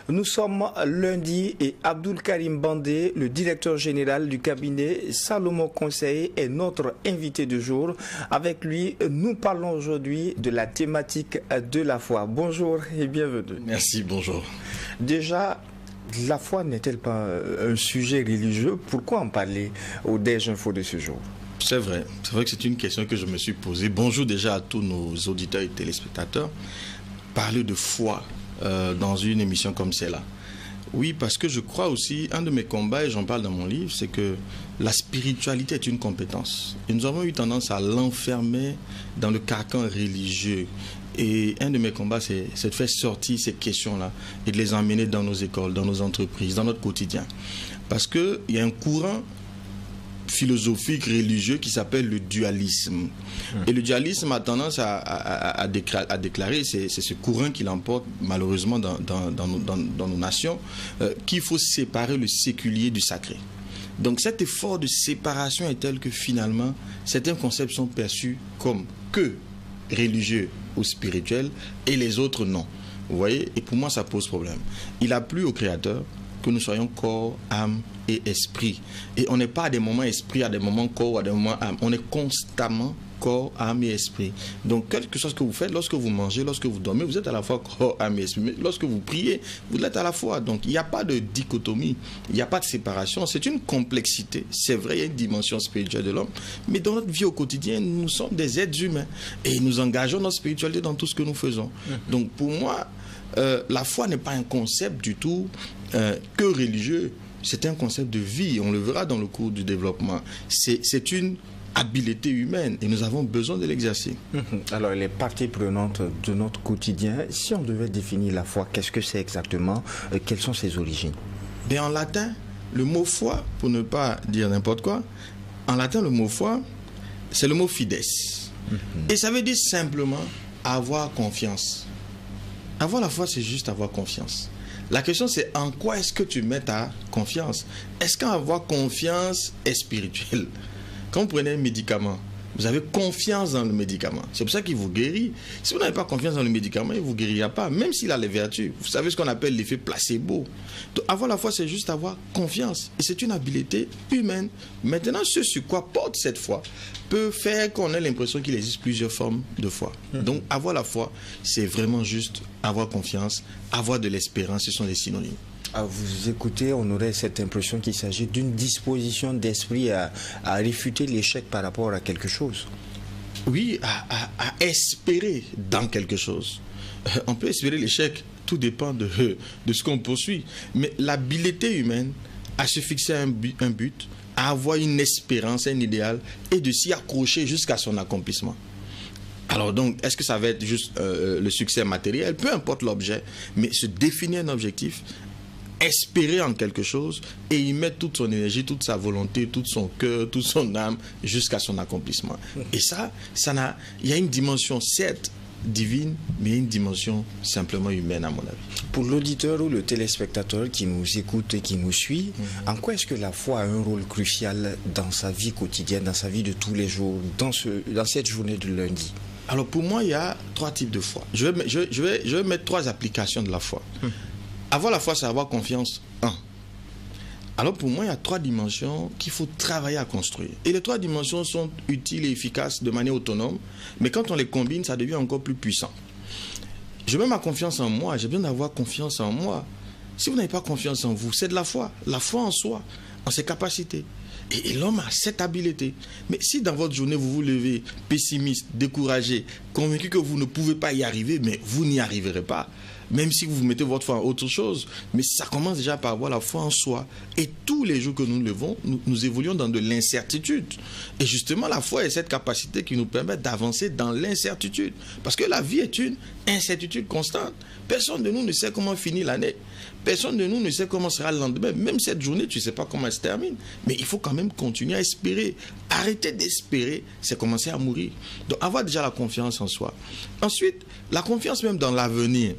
Nous sommes lundi et Abdoul Karim Bandé, le directeur général du cabinet Salomon Conseil, est notre invité du jour. Avec lui, nous parlons aujourd'hui de la thématique de la foi. Bonjour et bienvenue. Merci, bonjour. Déjà, la foi n'est-elle pas un sujet religieux? Pourquoi en parler au Déj Info de ce jour? C'est vrai que c'est une question que je me suis posée. Bonjour déjà à tous nos auditeurs et téléspectateurs. Parler de foi dans une émission comme celle-là. Oui, parce que je crois aussi, un de mes combats, et j'en parle dans mon livre, c'est que la spiritualité est une compétence. Et nous avons eu tendance à l'enfermer dans le carcan religieux. Et un de mes combats, c'est de faire sortir ces questions-là et de les emmener dans nos écoles, dans nos entreprises, dans notre quotidien. Parce qu'il y a un courant philosophique, religieux qui s'appelle le dualisme. Et le dualisme a tendance à déclarer, c'est ce courant qui l'emporte malheureusement dans nos nations, qu'il faut séparer le séculier du sacré. Donc cet effort de séparation est tel que finalement, certains concepts sont perçus comme que religieux ou spirituels et les autres non. Vous voyez? Et pour moi, ça pose problème. Il a plu au Créateur que nous soyons corps, âme et esprit. Et on n'est pas à des moments esprit, à des moments corps, à des moments âme. On est constamment corps, âme et esprit. Donc, quelque chose que vous faites, lorsque vous mangez, lorsque vous dormez, vous êtes à la fois corps, âme et esprit. Mais lorsque vous priez, vous l'êtes à la fois. Donc, il n'y a pas de dichotomie, il n'y a pas de séparation. C'est une complexité. C'est vrai, il y a une dimension spirituelle de l'homme. Mais dans notre vie au quotidien, nous sommes des êtres humains. Et nous engageons notre spiritualité dans tout ce que nous faisons. Donc, pour moi, la foi n'est pas un concept du tout que religieux. C'est un concept de vie. On le verra dans le cours du développement. C'est une habileté humaine et nous avons besoin de l'exercer. Alors, les parties prenantes de notre quotidien, si on devait définir la foi, qu'est-ce que c'est exactement? Quelles sont ses origines? Bien, en latin, le mot foi, pour ne pas dire n'importe quoi, en latin, le mot foi, c'est le mot fides. Et ça veut dire simplement avoir confiance. Avoir la foi, c'est juste avoir confiance. La question, c'est en quoi est-ce que tu mets ta confiance? Est-ce qu'avoir confiance est spirituel? Quand vous prenez un médicament, vous avez confiance dans le médicament. C'est pour ça qu'il vous guérit. Si vous n'avez pas confiance dans le médicament, il ne vous guérira pas, même s'il a les vertus. Vous savez ce qu'on appelle l'effet placebo. Donc, avoir la foi, c'est juste avoir confiance. Et c'est une habileté humaine. Maintenant, ce sur quoi porte cette foi peut faire qu'on ait l'impression qu'il existe plusieurs formes de foi. Donc, avoir la foi, c'est vraiment juste avoir confiance, avoir de l'espérance. Ce sont des synonymes. À vous écouter, on aurait cette impression qu'il s'agit d'une disposition d'esprit à réfuter l'échec par rapport à quelque chose. Oui, à espérer dans quelque chose. On peut espérer l'échec, tout dépend de ce qu'on poursuit. Mais l'habileté humaine à se fixer un but, à avoir une espérance, un idéal, et de s'y accrocher jusqu'à son accomplissement. Alors donc, est-ce que ça va être juste le succès matériel? Peu importe l'objet, mais se définir un objectif, espérer en quelque chose et y mettre toute son énergie, toute sa volonté, tout son cœur, toute son âme jusqu'à son accomplissement. Et il y a une dimension certes divine, mais une dimension simplement humaine à mon avis. Pour l'auditeur ou le téléspectateur qui nous écoute et qui nous suit, en quoi est-ce que la foi a un rôle crucial dans sa vie quotidienne, dans sa vie de tous les jours, dans cette journée de lundi? Alors pour moi, il y a trois types de foi. Je vais mettre trois applications de la foi. Avoir la foi, c'est avoir confiance. Alors pour moi, il y a trois dimensions qu'il faut travailler à construire. Et les trois dimensions sont utiles et efficaces de manière autonome, mais quand on les combine, ça devient encore plus puissant. Je mets ma confiance en moi, j'ai besoin d'avoir confiance en moi. Si vous n'avez pas confiance en vous, c'est de la foi en soi, en ses capacités. Et l'homme a cette habileté. Mais si dans votre journée, vous vous levez pessimiste, découragé, convaincu que vous ne pouvez pas y arriver, mais vous n'y arriverez pas. Même si vous mettez votre foi en autre chose. Mais ça commence déjà par avoir la foi en soi. Et tous les jours que nous levons, nous évoluons dans de l'incertitude. Et justement, la foi est cette capacité qui nous permet d'avancer dans l'incertitude. Parce que la vie est une incertitude constante. Personne de nous ne sait comment finit l'année. Personne de nous ne sait comment sera le lendemain. Même cette journée, tu ne sais pas comment elle se termine. Mais il faut quand même continuer à espérer. Arrêter d'espérer, c'est commencer à mourir. Donc avoir déjà la confiance en soi. Ensuite, la confiance même dans l'avenir.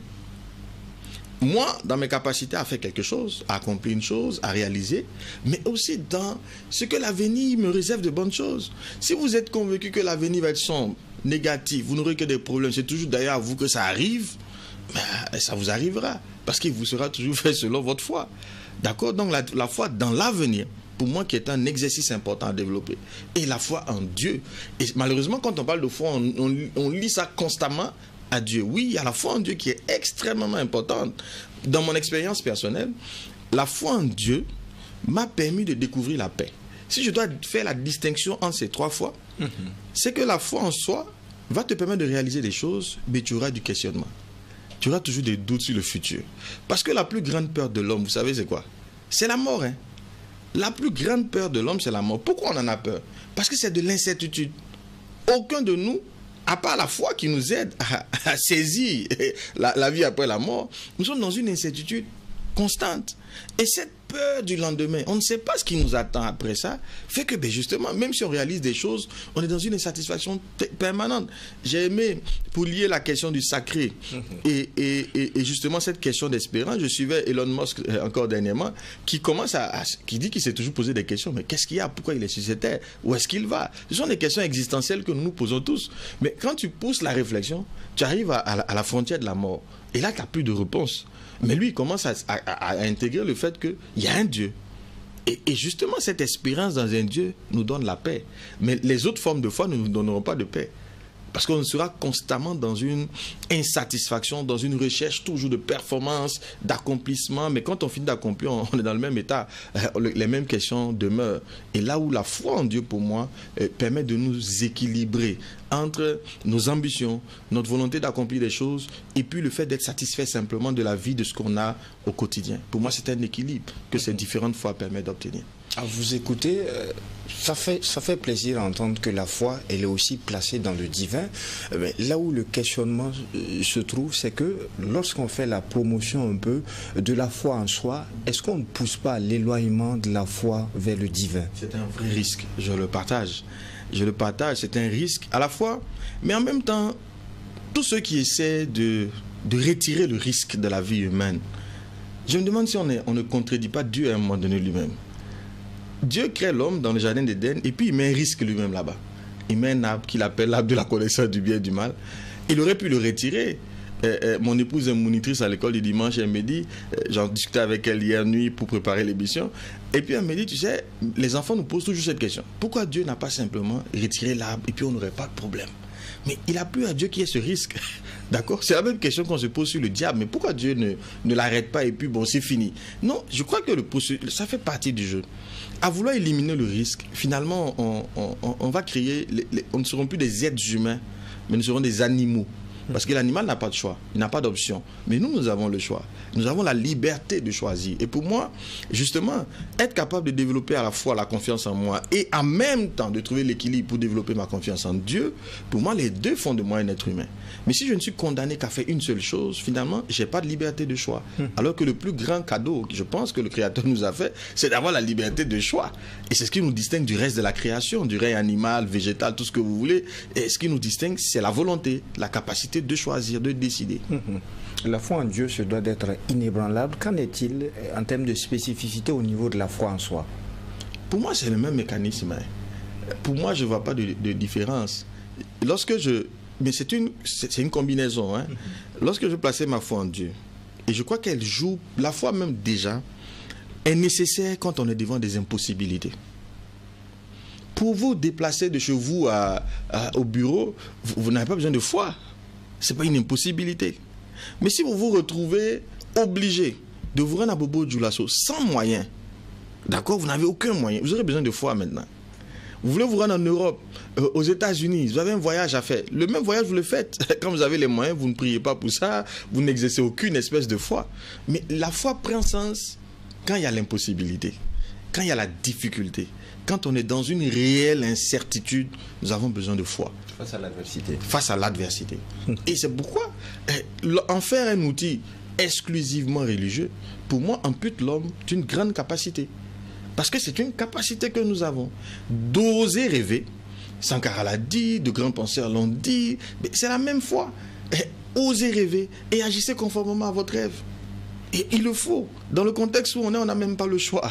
Moi, dans mes capacités à faire quelque chose, à accomplir une chose, à réaliser, mais aussi dans ce que l'avenir me réserve de bonnes choses. Si vous êtes convaincu que l'avenir va être sombre, négatif, vous n'aurez que des problèmes, c'est toujours d'ailleurs à vous que ça arrive, ça vous arrivera. Parce qu'il vous sera toujours fait selon votre foi. D'accord? Donc la foi dans l'avenir, pour moi, qui est un exercice important à développer. Et la foi en Dieu. Et malheureusement, quand on parle de foi, on lit ça constamment à Dieu. Oui, il y a la foi en Dieu qui est extrêmement importante. Dans mon expérience personnelle, la foi en Dieu m'a permis de découvrir la paix. Si je dois faire la distinction entre ces trois fois, c'est que la foi en soi va te permettre de réaliser des choses, mais tu auras du questionnement. Tu auras toujours des doutes sur le futur. Parce que la plus grande peur de l'homme, vous savez c'est quoi? C'est la mort. Hein? La plus grande peur de l'homme, c'est la mort. Pourquoi on en a peur? Parce que c'est de l'incertitude. Aucun de nous, à part la foi qui nous aide à saisir la vie après la mort, nous sommes dans une incertitude constante. Et cette peur du lendemain, on ne sait pas ce qui nous attend après ça, fait que justement, même si on réalise des choses, on est dans une insatisfaction permanente. J'ai aimé, pour lier la question du sacré et justement cette question d'espérance, je suivais Elon Musk encore dernièrement, qui qui dit qu'il s'est toujours posé des questions. Mais qu'est-ce qu'il y a? Pourquoi il est sur cette terre? Où est-ce qu'il va? Ce sont des questions existentielles que nous nous posons tous. Mais quand tu pousses la réflexion, tu arrives à la frontière de la mort. Et là, tu n'as plus de réponse. Mais lui, il commence à intégrer le fait qu'il y a un Dieu. Et justement, cette espérance dans un Dieu nous donne la paix. Mais les autres formes de foi ne nous donneront pas de paix. Parce qu'on sera constamment dans une insatisfaction, dans une recherche toujours de performance, d'accomplissement. Mais quand on finit d'accomplir, on est dans le même état. Les mêmes questions demeurent. Et là où la foi en Dieu, pour moi, permet de nous équilibrer entre nos ambitions, notre volonté d'accomplir des choses, et puis le fait d'être satisfait simplement de la vie, de ce qu'on a au quotidien. Pour moi, c'est un équilibre que ces différentes foi permettent d'obtenir. À vous écouter, ça fait plaisir à entendre que la foi, elle est aussi placée dans le divin. Mais là où le questionnement se trouve, c'est que lorsqu'on fait la promotion un peu de la foi en soi, est-ce qu'on ne pousse pas à l'éloignement de la foi vers le divin? C'est un vrai risque, je le partage. C'est un risque à la fois, mais en même temps, tous ceux qui essaient de retirer le risque de la vie humaine, je me demande si on ne contredit pas Dieu à un moment donné lui-même. Dieu crée l'homme dans le jardin d'Éden et puis il met un risque lui-même là-bas. Il met un arbre qu'il appelle l'arbre de la connaissance du bien et du mal. Il aurait pu le retirer. Mon épouse est monitrice à l'école du dimanche et elle me dit, j'en discutais avec elle hier nuit pour préparer l'émission, et puis elle me dit, tu sais, les enfants nous posent toujours cette question. Pourquoi Dieu n'a pas simplement retiré l'arbre et puis on n'aurait pas de problème? Mais il a plu à Dieu qu'il y ait ce risque. D'accord? C'est la même question qu'on se pose sur le diable. Mais pourquoi Dieu ne l'arrête pas et puis bon, c'est fini? Non, je crois que ça fait partie du jeu. À vouloir éliminer le risque, finalement, on va créer... on ne seront plus des êtres humains, mais nous serons des animaux. Parce que l'animal n'a pas de choix, il n'a pas d'option. Mais nous avons le choix. Nous avons la liberté de choisir. Et pour moi, justement, être capable de développer à la fois la confiance en moi et en même temps de trouver l'équilibre pour développer ma confiance en Dieu, pour moi, les deux font de moi un être humain. Mais si je ne suis condamné qu'à faire une seule chose, finalement, je n'ai pas de liberté de choix. Alors que le plus grand cadeau que je pense que le Créateur nous a fait, c'est d'avoir la liberté de choix. Et c'est ce qui nous distingue du reste de la création, du règne animal, végétal, tout ce que vous voulez. Et ce qui nous distingue, c'est la volonté, la capacité de choisir, de décider. La foi en Dieu se doit d'être inébranlable. Qu'en est-il en termes de spécificité au niveau de la foi en soi? Pour moi, c'est le même mécanisme. Pour moi, je ne vois pas de différence. Mais c'est une combinaison. Lorsque je plaçais ma foi en Dieu, et je crois qu'elle joue, la foi même déjà, est nécessaire quand on est devant des impossibilités. Pour vous déplacer de chez vous au bureau, vous n'avez pas besoin de foi. Ce n'est pas une impossibilité. Mais si vous vous retrouvez obligé de vous rendre à Bobo Dioulasso sans moyen, d'accord, vous n'avez aucun moyen, vous aurez besoin de foi maintenant. Vous voulez vous rendre en Europe, aux États-Unis, vous avez un voyage à faire. Le même voyage, vous le faites. Quand vous avez les moyens, vous ne priez pas pour ça, vous n'exercez aucune espèce de foi. Mais la foi prend sens quand il y a l'impossibilité, quand il y a la difficulté, quand on est dans une réelle incertitude, nous avons besoin de foi. Face à l'adversité. Face à l'adversité. Et c'est pourquoi en faire un outil exclusivement religieux, pour moi, ampute l'homme d'une grande capacité. Parce que c'est une capacité que nous avons d'oser rêver. Sankara l'a dit, de grands penseurs l'ont dit. C'est la même foi. Osez rêver et agissez conformément à votre rêve. Et il le faut. Dans le contexte où on est, on n'a même pas le choix.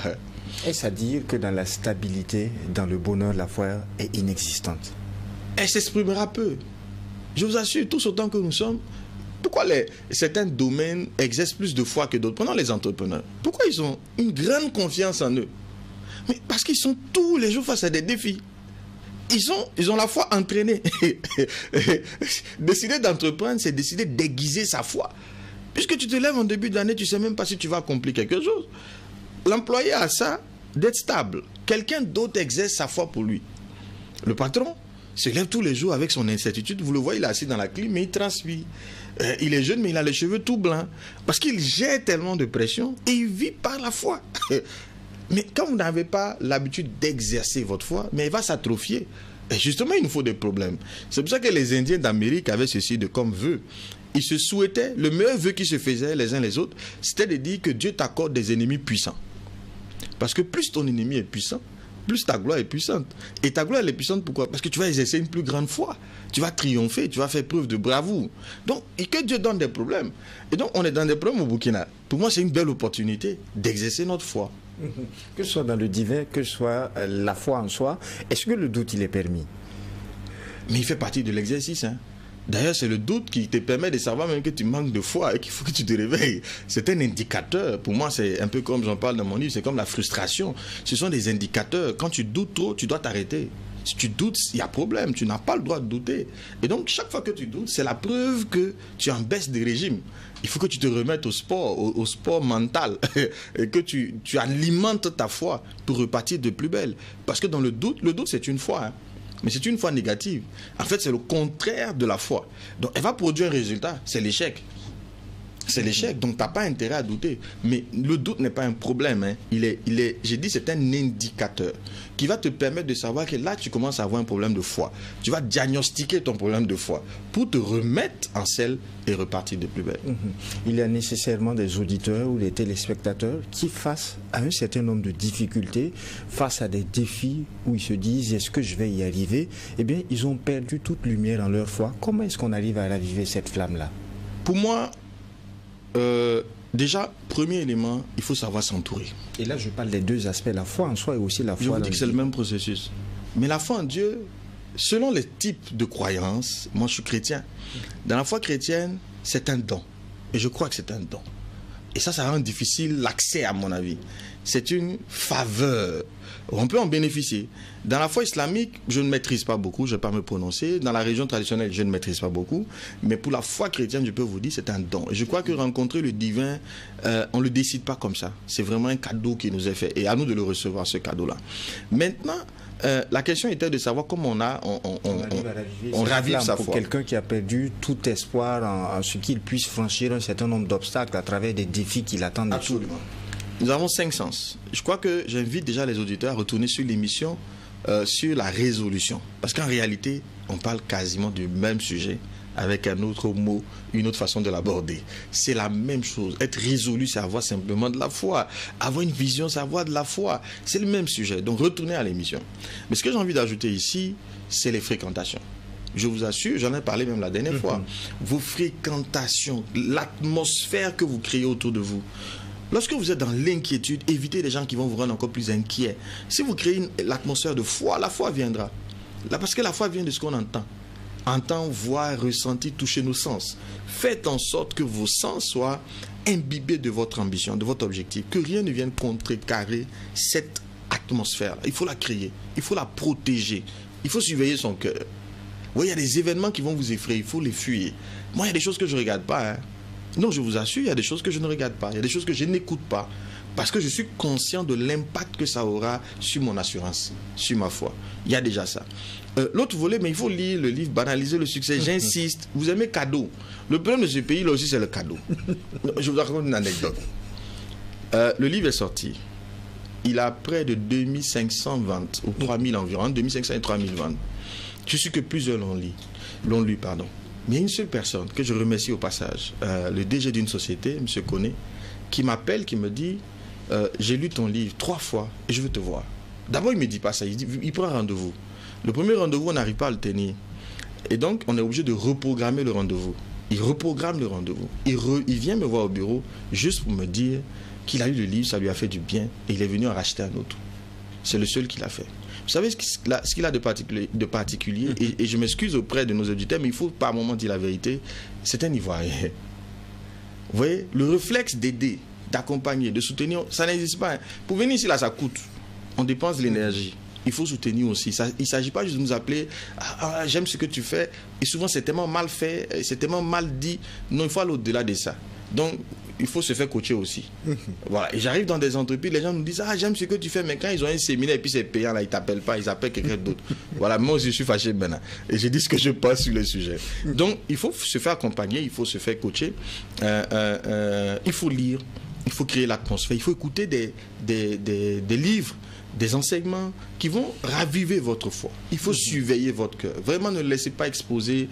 Est-ce à dire que dans la stabilité, dans le bonheur, la foi est inexistante? Elle s'exprimera peu. Je vous assure, tous autant que nous sommes, Pourquoi certains domaines exercent plus de foi que d'autres? Prenons les entrepreneurs. Pourquoi ils ont une grande confiance en eux? Mais parce qu'ils sont tous les jours face à des défis. Ils ont la foi entraînée. Décider d'entreprendre, c'est décider d'aiguiser sa foi. Puisque tu te lèves en début d'année, tu ne sais même pas si tu vas accomplir quelque chose. L'employé a ça d'être stable. Quelqu'un d'autre exerce sa foi pour lui. Le patron se lève tous les jours avec son incertitude. Vous le voyez, il est assis dans la clim, mais il transpire. Il est jeune, mais il a les cheveux tout blancs. Parce qu'il gère tellement de pression et il vit par la foi. Mais quand vous n'avez pas l'habitude d'exercer votre foi, mais il va s'atrophier. Et justement, il nous faut des problèmes. C'est pour ça que les Indiens d'Amérique avaient ceci de comme vœu. Ils se souhaitaient, le meilleur vœu qu'ils se faisaient les uns les autres, c'était de dire que Dieu t'accorde des ennemis puissants. Parce que plus ton ennemi est puissant, plus ta gloire est puissante. Et ta gloire elle est puissante pourquoi? Parce que tu vas exercer une plus grande foi. Tu vas triompher, tu vas faire preuve de bravoure. Donc, et que Dieu donne des problèmes. Et donc, on est dans des problèmes au Burkina. Pour moi, c'est une belle opportunité d'exercer notre foi. Que ce soit dans le divin, que ce soit la foi en soi, est-ce que le doute, il est permis? Mais il fait partie de l'exercice, hein. D'ailleurs, c'est le doute qui te permet de savoir même que tu manques de foi et qu'il faut que tu te réveilles. C'est un indicateur. Pour moi, c'est un peu comme j'en parle dans mon livre, c'est comme la frustration. Ce sont des indicateurs. Quand tu doutes trop, tu dois t'arrêter. Si tu doutes, il y a problème. Tu n'as pas le droit de douter. Et donc, chaque fois que tu doutes, c'est la preuve que tu es en baisse de régime. Il faut que tu te remettes au sport, au sport mental, et que tu alimentes ta foi pour repartir de plus belle. Parce que dans le doute c'est une foi, hein. Mais c'est une foi négative. En fait, c'est le contraire de la foi. Donc, elle va produire un résultat, c'est l'échec. C'est l'échec, donc tu n'as pas intérêt à douter. Mais le doute n'est pas un problème, hein. J'ai dit, c'est un indicateur qui va te permettre de savoir que là, tu commences à avoir un problème de foi. Tu vas diagnostiquer ton problème de foi pour te remettre en selle et repartir de plus belle. Il y a nécessairement des auditeurs ou des téléspectateurs qui, face à un certain nombre de difficultés, face à des défis où ils se disent, est-ce que je vais y arriver? Eh bien, ils ont perdu toute lumière en leur foi. Comment est-ce qu'on arrive à raviver cette flamme-là? Pour moi, déjà, premier élément, il faut savoir s'entourer. Et là, je parle des deux aspects, la foi en soi et aussi la foi. Je vous dis que c'est le même processus. Mais la foi en Dieu, selon les types de croyances, moi je suis chrétien. Dans la foi chrétienne, c'est un don. Et je crois que c'est un don. Et ça rend difficile l'accès à mon avis. C'est une faveur. On peut en bénéficier. Dans la foi islamique, je ne maîtrise pas beaucoup, je ne vais pas me prononcer. Dans la religion traditionnelle, je ne maîtrise pas beaucoup. Mais pour la foi chrétienne, je peux vous dire, c'est un don. Et je crois que rencontrer le divin, on ne le décide pas comme ça. C'est vraiment un cadeau qui nous est fait. Et à nous de le recevoir, ce cadeau-là. Maintenant, la question était de savoir comment on ravive sa foi. Pour quelqu'un qui a perdu tout espoir en ce qu'il puisse franchir un certain nombre d'obstacles à travers des défis qui l'attendent. Absolument. Nous avons 5 sens. Je crois que j'invite déjà les auditeurs à retourner sur l'émission sur la résolution. Parce qu'en réalité, on parle quasiment du même sujet avec un autre mot, une autre façon de l'aborder. C'est la même chose. Être résolu, c'est avoir simplement de la foi. Avoir une vision, c'est avoir de la foi. C'est le même sujet. Donc retournez à l'émission. Mais ce que j'ai envie d'ajouter ici, c'est les fréquentations. Je vous assure, j'en ai parlé même la dernière fois. Vos fréquentations, l'atmosphère que vous créez autour de vous. Lorsque vous êtes dans l'inquiétude, évitez les gens qui vont vous rendre encore plus inquiets. Si vous créez l'atmosphère de foi, la foi viendra. Là, parce que la foi vient de ce qu'on entend. Entendre, voir, ressentir, toucher nos sens. Faites en sorte que vos sens soient imbibés de votre ambition, de votre objectif. Que rien ne vienne contrecarrer cette atmosphère. Il faut la créer, il faut la protéger, il faut surveiller son cœur. Oui, il y a des événements qui vont vous effrayer, il faut les fuir. Moi, il y a des choses que je ne regarde pas, hein. Non, je vous assure, il y a des choses que je ne regarde pas. Il y a des choses que je n'écoute pas. Parce que je suis conscient de l'impact que ça aura sur mon assurance, sur ma foi. Il y a déjà ça. L'autre volet, mais il faut lire le livre, Banaliser le succès. J'insiste. Vous aimez cadeau. Le problème de ce pays, là aussi, c'est le cadeau. Je vous raconte une anecdote. Le livre est sorti. Il a près de 2500 ventes, ou 3000 environ, 2500 et 3000 ventes. Je suis que plusieurs l'ont lu. Mais il y a une seule personne que je remercie au passage, le DG d'une société, M. Koné, qui m'appelle, qui me dit j'ai lu ton livre 3 fois et je veux te voir. D'abord, il ne me dit pas ça, il prend rendez-vous. Le premier rendez-vous, on n'arrive pas à le tenir. Et donc, on est obligé de reprogrammer le rendez-vous. Il reprogramme le rendez-vous. Il vient me voir au bureau juste pour me dire qu'il a lu le livre, ça lui a fait du bien et il est venu en racheter un autre. C'est le seul qui l'a fait. Vous savez ce qu'il a de particulier, et je m'excuse auprès de nos auditeurs, mais il faut par moment dire la vérité, c'est un Ivoirien. Vous voyez, le réflexe d'aider, d'accompagner, de soutenir, ça n'existe pas. Pour venir ici, là, ça coûte. On dépense de l'énergie. Il faut soutenir aussi. Il ne s'agit pas juste de nous appeler j'aime ce que tu fais. Et souvent, c'est tellement mal fait, c'est tellement mal dit. Non, il faut aller au-delà de ça. Donc, il faut se faire coacher aussi. Voilà. Et j'arrive dans des entreprises, les gens nous disent j'aime ce que tu fais, mais quand ils ont un séminaire et puis c'est payant, là, ils ne t'appellent pas, ils appellent quelqu'un d'autre. Voilà, moi aussi, je suis fâché maintenant. Et je dis ce que je pense sur le sujet. Donc, il faut se faire accompagner, il faut se faire coacher. Il faut lire, il faut créer l'atmosphère, il faut écouter des livres, des enseignements qui vont raviver votre foi. Il faut surveiller votre cœur. Vraiment, ne le laissez pas exposer.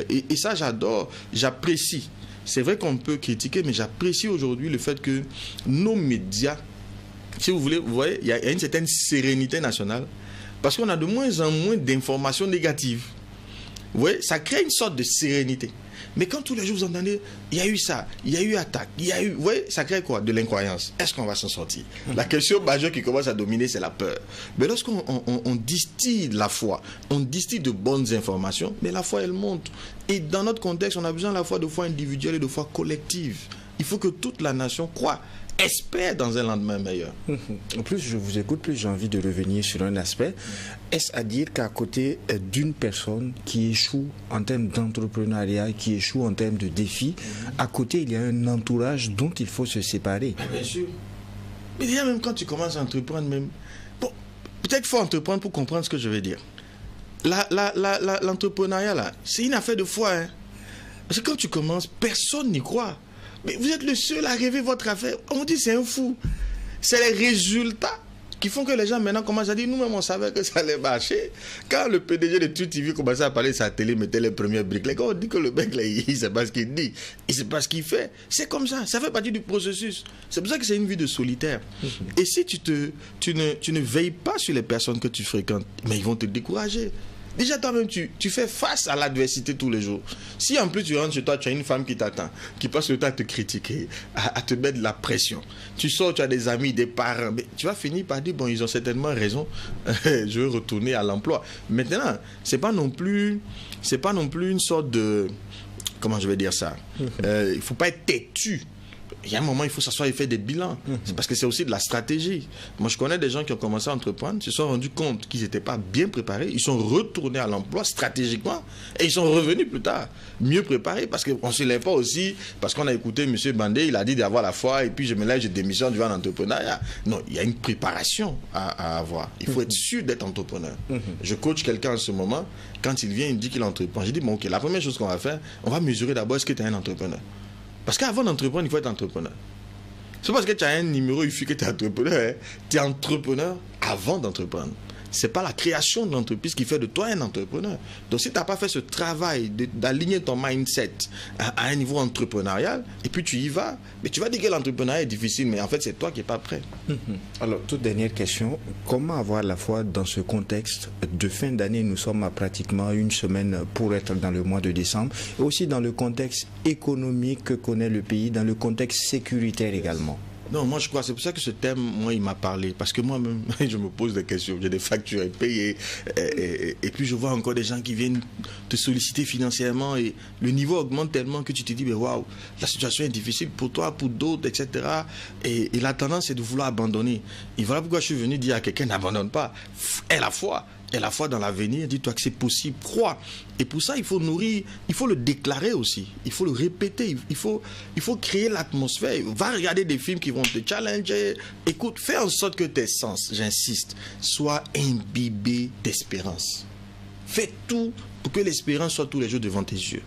Et ça, j'adore, j'apprécie. C'est vrai qu'on peut critiquer, mais j'apprécie aujourd'hui le fait que nos médias, si vous voulez, vous voyez, il y a une certaine sérénité nationale, parce qu'on a de moins en moins d'informations négatives. Vous voyez, ça crée une sorte de sérénité. Mais quand tous les jours vous entendez, il y a eu ça, il y a eu attaque, il y a eu... Vous voyez, ça crée quoi? De l'incroyance. Est-ce qu'on va s'en sortir? La question majeure qui commence à dominer, c'est la peur. Mais lorsqu'on distille la foi, on distille de bonnes informations, mais la foi, elle monte. Et dans notre contexte, on a besoin à la fois de foi individuelle et de foi collective. Il faut que toute la nation croie, espère dans un lendemain meilleur. Plus je vous écoute, plus j'ai envie de revenir sur un aspect. Est-ce à dire qu'à côté d'une personne qui échoue en termes d'entrepreneuriat, qui échoue en termes de défis, à côté il y a un entourage dont il faut se séparer? Bien sûr. Mais déjà même quand tu commences à entreprendre, même... Bon, peut-être qu'il faut entreprendre pour comprendre ce que je veux dire. L'entrepreneuriat là, c'est une affaire de foi. Hein. Parce que quand tu commences, personne n'y croit. Mais vous êtes le seul à rêver votre affaire. On dit c'est un fou. C'est les résultats qui font que les gens maintenant commencent à dire nous-mêmes on savait que ça allait marcher. Quand le PDG de TruTV commençait à parler de sa télé, mettait les premières briques, les gars on dit que le mec là, il ne sait pas ce qu'il dit, il ne sait pas ce qu'il fait. C'est comme ça, ça fait partie du processus. C'est pour ça que c'est une vie de solitaire. Et si tu ne veilles pas sur les personnes que tu fréquentes, mais ils vont te décourager. Déjà, toi-même, tu fais face à l'adversité tous les jours. Si en plus tu rentres chez toi, tu as une femme qui t'attend, qui passe le temps à te critiquer, à te mettre de la pression. Tu sors, tu as des amis, des parents, mais tu vas finir par dire, bon, ils ont certainement raison, je veux retourner à l'emploi. Maintenant, c'est pas non plus une sorte de... Comment je vais dire ça? Il ne faut pas être têtu. Il y a un moment, il faut s'asseoir et faire des bilans. C'est parce que c'est aussi de la stratégie. Moi, je connais des gens qui ont commencé à entreprendre, se sont rendus compte qu'ils n'étaient pas bien préparés. Ils sont retournés à l'emploi stratégiquement et ils sont revenus plus tard, mieux préparés. Parce qu'on ne se lève pas aussi, parce qu'on a écouté M. Bandé, il a dit d'avoir la foi et puis je me lève, je démissionne du entrepreneuriat. Non, il y a une préparation à avoir. Il faut être sûr d'être entrepreneur. Je coach quelqu'un en ce moment, quand il vient, il me dit qu'il entreprend. Je dis, bon, ok, la première chose qu'on va faire, on va mesurer d'abord est-ce que tu es un entrepreneur. Parce qu'avant d'entreprendre, il faut être entrepreneur. C'est parce que tu as un numéro, il faut que tu es entrepreneur. Hein. Tu es entrepreneur avant d'entreprendre. Ce n'est pas la création de l'entreprise qui fait de toi un entrepreneur. Donc si tu n'as pas fait ce travail d'aligner ton mindset à un niveau entrepreneurial, et puis tu y vas, mais tu vas dire que l'entrepreneuriat est difficile, mais en fait c'est toi qui n'es pas prêt. Alors, toute dernière question, comment avoir la foi dans ce contexte de fin d'année? Nous sommes à pratiquement une semaine pour être dans le mois de décembre, et aussi dans le contexte économique que connaît le pays, dans le contexte sécuritaire également. Non, moi je crois, c'est pour ça que ce thème, moi, il m'a parlé. Parce que moi-même, je me pose des questions. J'ai des factures à payer. Et puis je vois encore des gens qui viennent te solliciter financièrement. Et le niveau augmente tellement que tu te dis, mais waouh, la situation est difficile pour toi, pour d'autres, etc. Et la tendance, c'est de vouloir abandonner. Et voilà pourquoi je suis venu dire à quelqu'un, n'abandonne pas. Aie la foi. Et la foi dans l'avenir, dis-toi que c'est possible, crois. Et pour ça, il faut nourrir, il faut le déclarer aussi, il faut le répéter, il faut créer l'atmosphère. Va regarder des films qui vont te challenger. Écoute, fais en sorte que tes sens, j'insiste, soient imbibés d'espérance. Fais tout pour que l'espérance soit tous les jours devant tes yeux.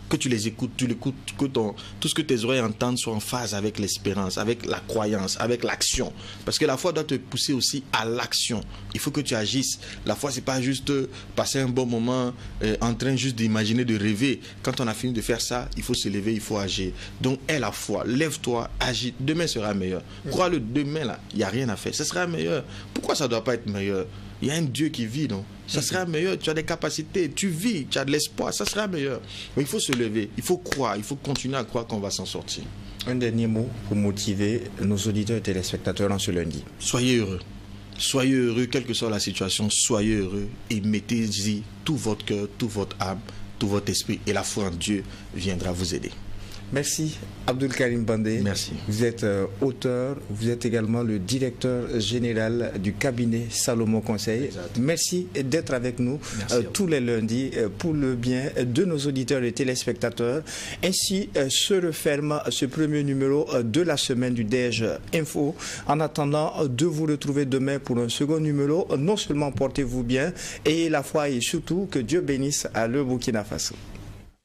Que tu les écoutes, que tout ce que tes oreilles entendent soit en phase avec l'espérance, avec la croyance, avec l'action. Parce que la foi doit te pousser aussi à l'action. Il faut que tu agisses. La foi, c'est pas juste passer un bon moment en train juste d'imaginer, de rêver. Quand on a fini de faire ça, il faut se lever, il faut agir. Donc, aie la foi, lève-toi, agis. Demain sera meilleur. Crois-le, demain, là, il n'y a rien à faire. Ça sera meilleur. Pourquoi ça ne doit pas être meilleur? Il y a un Dieu qui vit, non? Ça sera meilleur, tu as des capacités, tu vis, tu as de l'espoir, ça sera meilleur. Mais il faut se lever, il faut croire, il faut continuer à croire qu'on va s'en sortir. Un dernier mot pour motiver nos auditeurs et téléspectateurs en ce lundi. Soyez heureux. Soyez heureux, quelle que soit la situation, soyez heureux et mettez-y tout votre cœur, tout votre âme, tout votre esprit et la foi en Dieu viendra vous aider. Merci Abdul Karim Bandé. Merci. Vous êtes auteur, vous êtes également le directeur général du cabinet Salomon Conseil. Exact. Merci d'être avec nous tous les lundis pour le bien de nos auditeurs et téléspectateurs. Ainsi se referme ce premier numéro de la semaine du DEJ Info. En attendant de vous retrouver demain pour un second numéro, non seulement portez-vous bien, ayez la foi et surtout que Dieu bénisse le Burkina Faso.